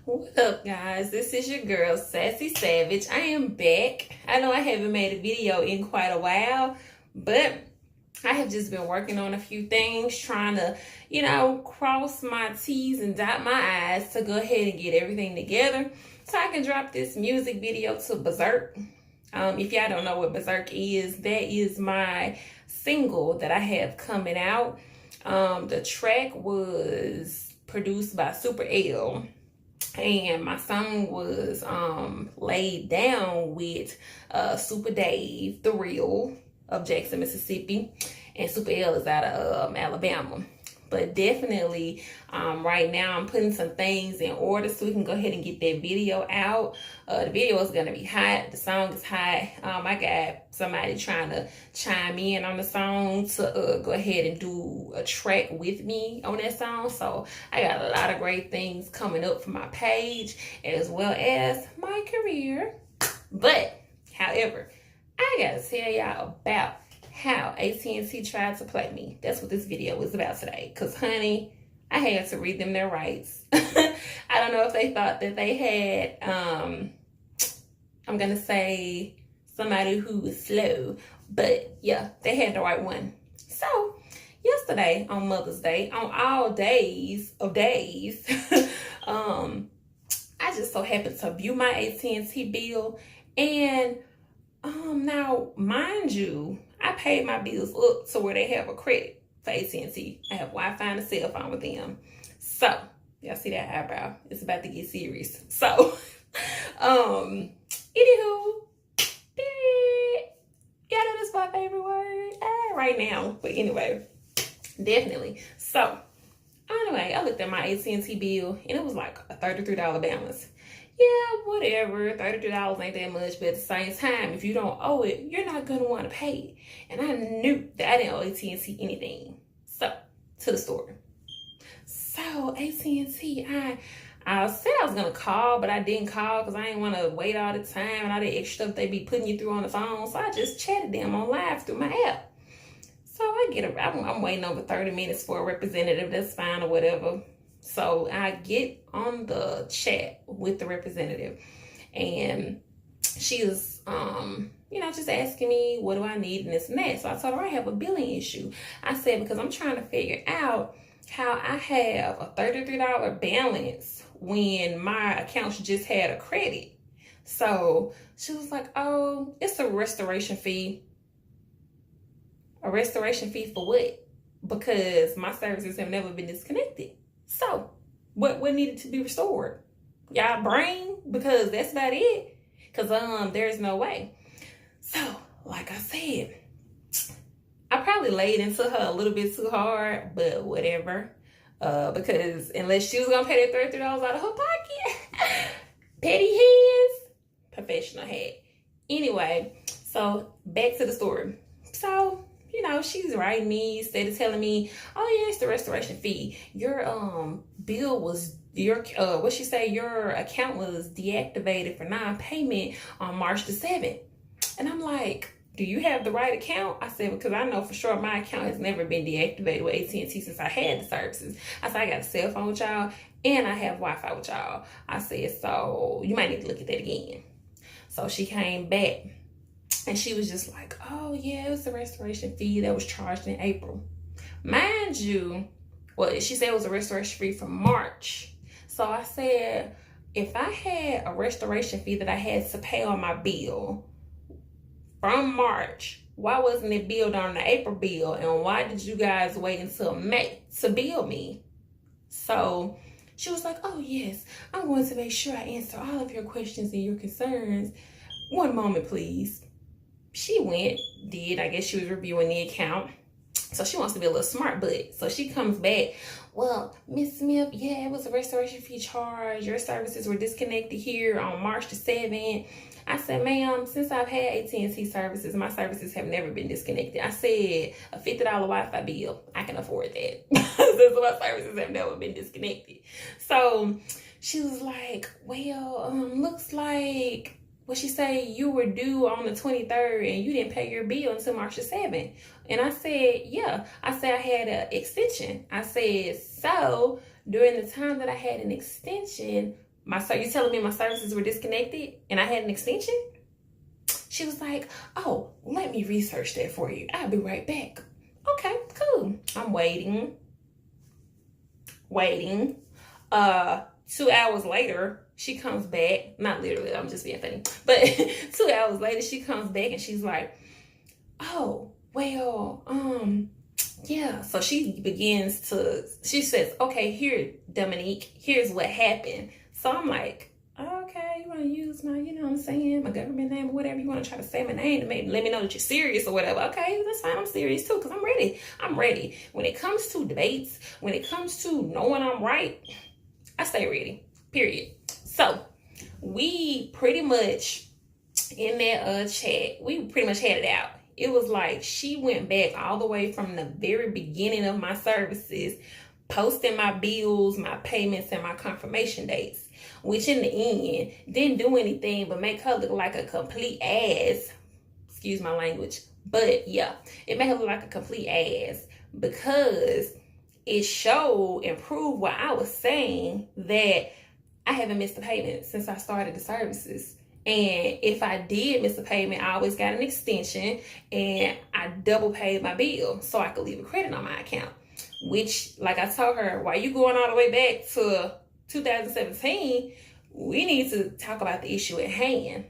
What up, guys? This is your girl, Sassy Savage. I am back. I know I haven't made a video in quite a while, but I have just been working on a few things, trying to, cross my T's and dot my I's to go ahead and get everything together so I can drop this music video to Berserk. If y'all don't know what Berserk is, that is my single that I have coming out. The track was produced by Super L. And my song was laid down with Super Dave, the real, of Jackson, Mississippi. And Super L is out of Alabama. But definitely, right now, I'm putting some things in order so we can go ahead and get that video out. The video is going to be hot. The song is hot. I got somebody trying to chime in on the song to go ahead and do a track with me on that song. So I got a lot of great things coming up for my page as well as my career. But, however, I got to tell y'all about how AT&T tried to play me. That's what this video was about today. Because, honey, I had to read them their rights. I don't know if they thought that they had, I'm going to say, somebody who was slow. But, yeah, they had the right one. So, yesterday, on Mother's Day, on all days of days, I just so happened to view my AT&T bill. And, now, mind you, I paid my bills up to where they have a credit for AT&T. I have Wi-Fi and a cell phone with them. So, y'all see that eyebrow? It's about to get serious. So, anywho, y'all know this is my favorite word right now. But anyway, definitely. So, anyway, I looked at my AT&T bill and it was like a $33 balance. Yeah, whatever, $33 ain't that much, but at the same time, if you don't owe it, you're not going to want to pay it. And I knew that I didn't owe AT&T anything. So, to the story. So, AT&T, I said I was going to call, but I didn't call because I didn't want to wait all the time and all the extra stuff they be putting you through on the phone. So, I just chatted them on live through my app. So, I'm waiting over 30 minutes for a representative. That's fine or whatever. So I get on the chat with the representative and she was, just asking me, what do I need and this and that. So I told her I have a billing issue. I said, because I'm trying to figure out how I have a $33 balance when my account just had a credit. So she was like, oh, it's a restoration fee. A restoration fee for what? Because my services have never been disconnected. So, what needed to be restored? Y'all brain? Because that's about it. Because, there's no way. So, like I said, I probably laid into her a little bit too hard, but whatever. Because unless she was going to pay that $33 out of her pocket, petty hands, professional hat. Anyway, so back to the story. So, she's writing me, instead of telling me, oh yeah, it's the restoration fee. Your bill was your your account was deactivated for non-payment on March the 7th. And I'm like, do you have the right account? I said, because I know for sure my account has never been deactivated with AT&T since I had the services. I said, I got a cell phone with y'all and I have Wi-Fi with y'all. I said, so you might need to look at that again. So she came back. And she was just like, oh, yeah, it was the restoration fee that was charged in April. Mind you, well, she said it was a restoration fee from March. So I said, if I had a restoration fee that I had to pay on my bill from March, why wasn't it billed on the April bill? And why did you guys wait until May to bill me? So she was like, oh, yes, I'm going to make sure I answer all of your questions and your concerns. One moment, please. She I guess she was reviewing the account. So she wants to be a little smart butt. So she comes back, well, Miss Smith, yeah, it was a restoration fee charge. Your services were disconnected here on March the 7th. I said, ma'am, since I've had AT&T services, my services have never been disconnected. I said, a $50 Wi-Fi bill, I can afford that. Since my services have never been disconnected. So she was like, well, looks like, what she say, you were due on the 23rd and you didn't pay your bill until March the 7th. And I said, yeah. I said I had an extension. I said, so during the time that I had an extension, you telling me my services were disconnected and I had an extension? She was like, oh, let me research that for you. I'll be right back. Okay, cool. I'm waiting. 2 hours later, she comes back. Not literally, I'm just being funny. But 2 hours later, she comes back and she's like, oh, well, yeah. So she says, okay, here, Dominique, here's what happened. So I'm like, okay, you want to use my, you know what I'm saying, my government name or whatever. You want to try to say my name to maybe let me know that you're serious or whatever. Okay, that's fine. I'm serious too, because I'm ready. I'm ready. When it comes to debates, when it comes to knowing I'm right, I stay ready, period. So we pretty much, in that chat, we pretty much had it out. It was like she went back all the way from the very beginning of my services, posting my bills, my payments, and my confirmation dates, which in the end didn't do anything but make her look like a complete ass. Excuse my language. But yeah, it made her look like a complete ass because it showed and proved what I was saying, that I haven't missed a payment since I started the services. And if I did miss a payment, I always got an extension and I double paid my bill so I could leave a credit on my account. Which, like I told her, why you going all the way back to 2017, we need to talk about the issue at hand.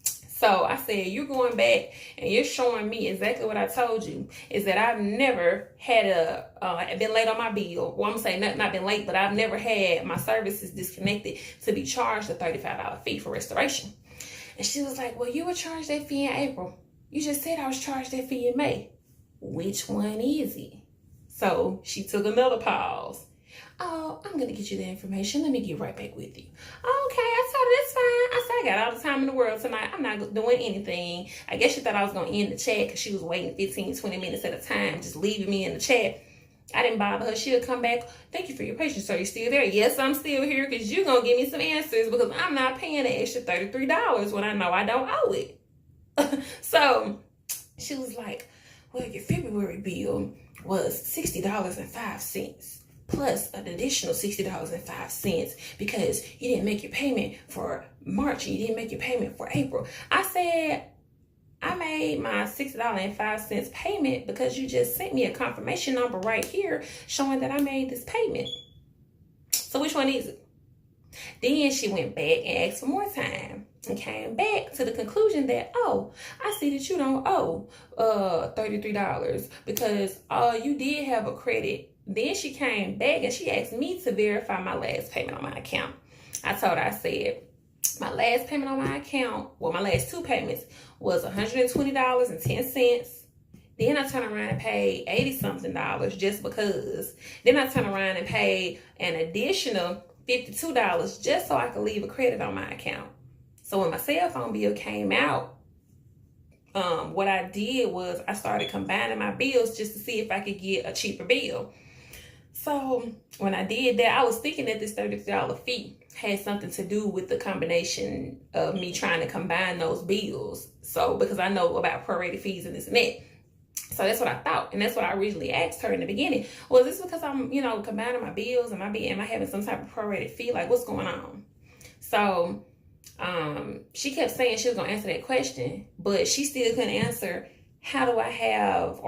So I said, you're going back and you're showing me exactly what I told you, is that I've never had been late on my bill. Well, I'm saying not been late, but I've never had my services disconnected to be charged a $35 fee for restoration. And she was like, well, you were charged that fee in April. You just said I was charged that fee in May. Which one is it? So she took another pause. Oh, I'm going to get you the information. Let me get right back with you. Okay, I told her that's fine. I said, I got all the time in the world tonight. I'm not doing anything. I guess she thought I was going to end the chat because she was waiting 15, 20 minutes at a time, just leaving me in the chat. I didn't bother her. She'll come back. Thank you for your patience. Are you still there? Yes, I'm still here because you're going to give me some answers because I'm not paying the extra $33 when I know I don't owe it. So she was like, well, your February bill was $60.05 plus an additional $60.05 because you didn't make your payment for March and you didn't make your payment for April. I said, I made my $60.05 payment because you just sent me a confirmation number right here showing that I made this payment. So which one is it? Then she went back and asked for more time and came back to the conclusion that, oh, I see that you don't owe $33 because you did have a credit. Then she came back and she asked me to verify my last payment on my account. I told her, I said, my last payment on my account, well, my last two payments was $120.10. Then I turned around and paid $80-something just because. Then I turned around and paid an additional $52 just so I could leave a credit on my account. So when my cell phone bill came out, what I did was I started combining my bills just to see if I could get a cheaper bill. So when I did that, I was thinking that this $33 fee had something to do with the combination of me trying to combine those bills. So because I know about prorated fees and this and that. So that's what I thought. And that's what I originally asked her in the beginning. Well, is this because I'm, combining my bills? Am I having some type of prorated fee? Like, what's going on? So she kept saying she was going to answer that question, but she still couldn't answer how did I have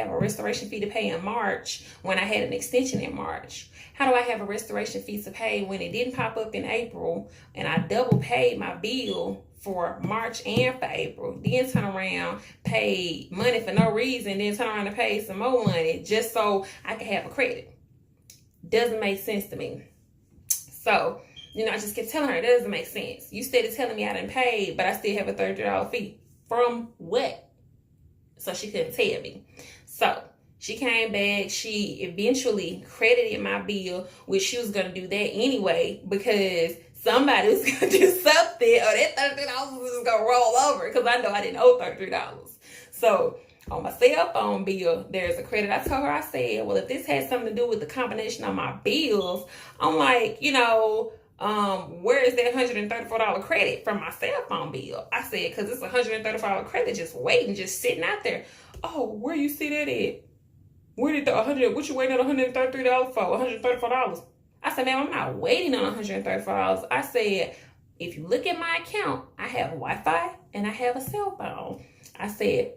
a restoration fee to pay in March when I had an extension in March? How do I have a restoration fee to pay when it didn't pop up in April and I double paid my bill for March and for April, then turn around, pay money for no reason, then turn around and pay some more money just so I could have a credit? Doesn't make sense to me. So, I just kept telling her, it doesn't make sense. You started telling me I didn't pay, but I still have a $30 fee. From what? So she couldn't tell me. So she came back. She eventually credited my bill, which she was going to do that anyway because somebody was going to do something or that $33 was going to roll over because I know I didn't owe $33. So on my cell phone bill, there's a credit. I told her, I said, well, if this has something to do with the combination of my bills, I'm like, where is that $134 credit from my cell phone bill? I said, because it's a $134 credit just waiting, just sitting out there. Oh, where you see that at? Where did what you waiting on $133 for? $134. I I said, ma'am, I'm not waiting on $134. I said, if you look at my account, I have Wi-Fi and I have a cell phone. I said,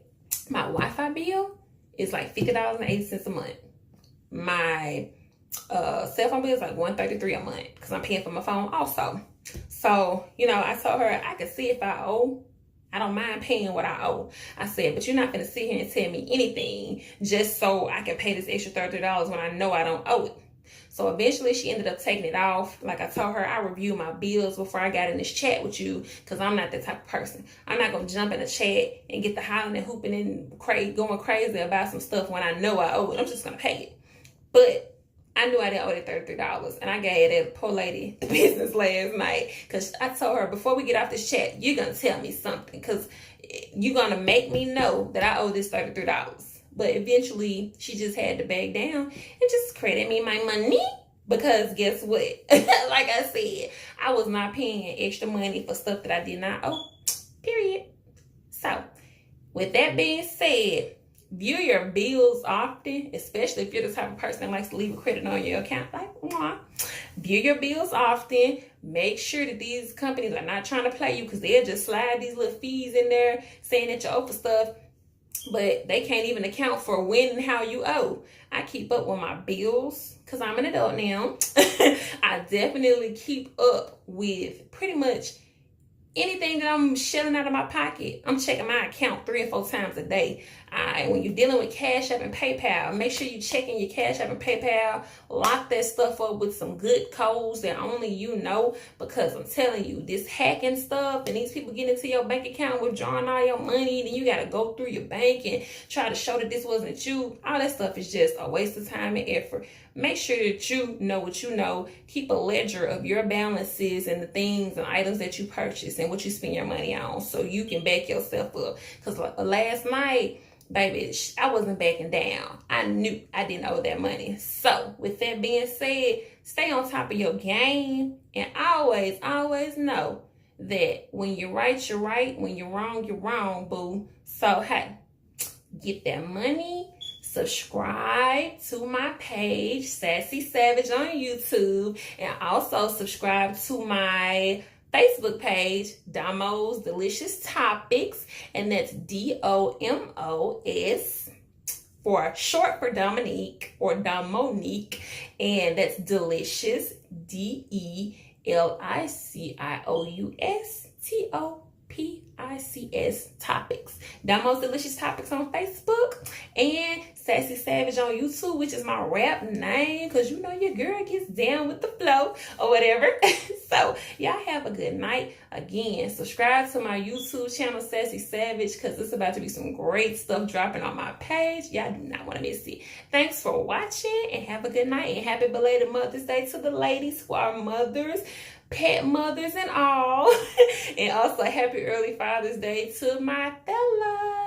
my Wi-Fi bill is like $50.80 a month. My cell phone bill is like $133 a month because I'm paying for my phone also. So, you know, I told her I could see if I owe. I don't mind paying what I owe. I said, but you're not going to sit here and tell me anything just so I can pay this extra $30 when I know I don't owe it. So eventually she ended up taking it off. Like I told her, I reviewed my bills before I got in this chat with you because I'm not that type of person. I'm not going to jump in a chat and get the hollering and hooping and going crazy about some stuff when I know I owe it. I'm just going to pay it. But I knew I didn't owe that $33, and I gave that poor lady the business last night because I told her, before we get off this chat, you're going to tell me something because you're going to make me know that I owe this $33. But eventually, she just had to back down and just credit me my money because guess what? Like I said, I was not paying extra money for stuff that I did not owe, period. So, with that being said, view your bills often, especially if you're the type of person that likes to leave a credit on your account. Like, view your bills often. Make sure that these companies are not trying to play you because they'll just slide these little fees in there saying that you owe for stuff, but they can't even account for when and how you owe. I keep up with my bills because I'm an adult now. I definitely keep up with pretty much anything that I'm shelling out of my pocket. I'm checking my account 3 or 4 times a day. When you're dealing with Cash App and PayPal, make sure you're checking your Cash App and PayPal. Lock that stuff up with some good codes that only you know, because I'm telling you, this hacking stuff and these people getting into your bank account, withdrawing all your money, then you got to go through your bank and try to show that this wasn't you. All that stuff is just a waste of time and effort. Make sure that you know what you know. Keep a ledger of your balances and the things and items that you purchase and what you spend your money on so you can back yourself up. Because last night, baby, I wasn't backing down. I knew I didn't owe that money. So with that being said, stay on top of your game and always, always know that when you're right, you're right. When you're wrong, boo. So hey, get that money. Subscribe to my page, Sassy Savage on YouTube, and also subscribe to my Facebook page, Damo's Delicious Topics, and that's DOMOS for short for Dominique or Domonique, and that's Delicious, DELICIOUSTOPICS Topics. Damo's Delicious Topics on Facebook, and Sassy Savage on YouTube, which is my rap name, because you know your girl gets down with the flow or whatever. So y'all have a good night. Again, subscribe to my YouTube channel, Sassy Savage, because it's about to be some great stuff dropping on my page. Y'all do not want to miss it. Thanks for watching, and have a good night, and happy belated Mother's Day to the ladies who are mothers, pet mothers and all. And also happy early Father's Day to my fellas.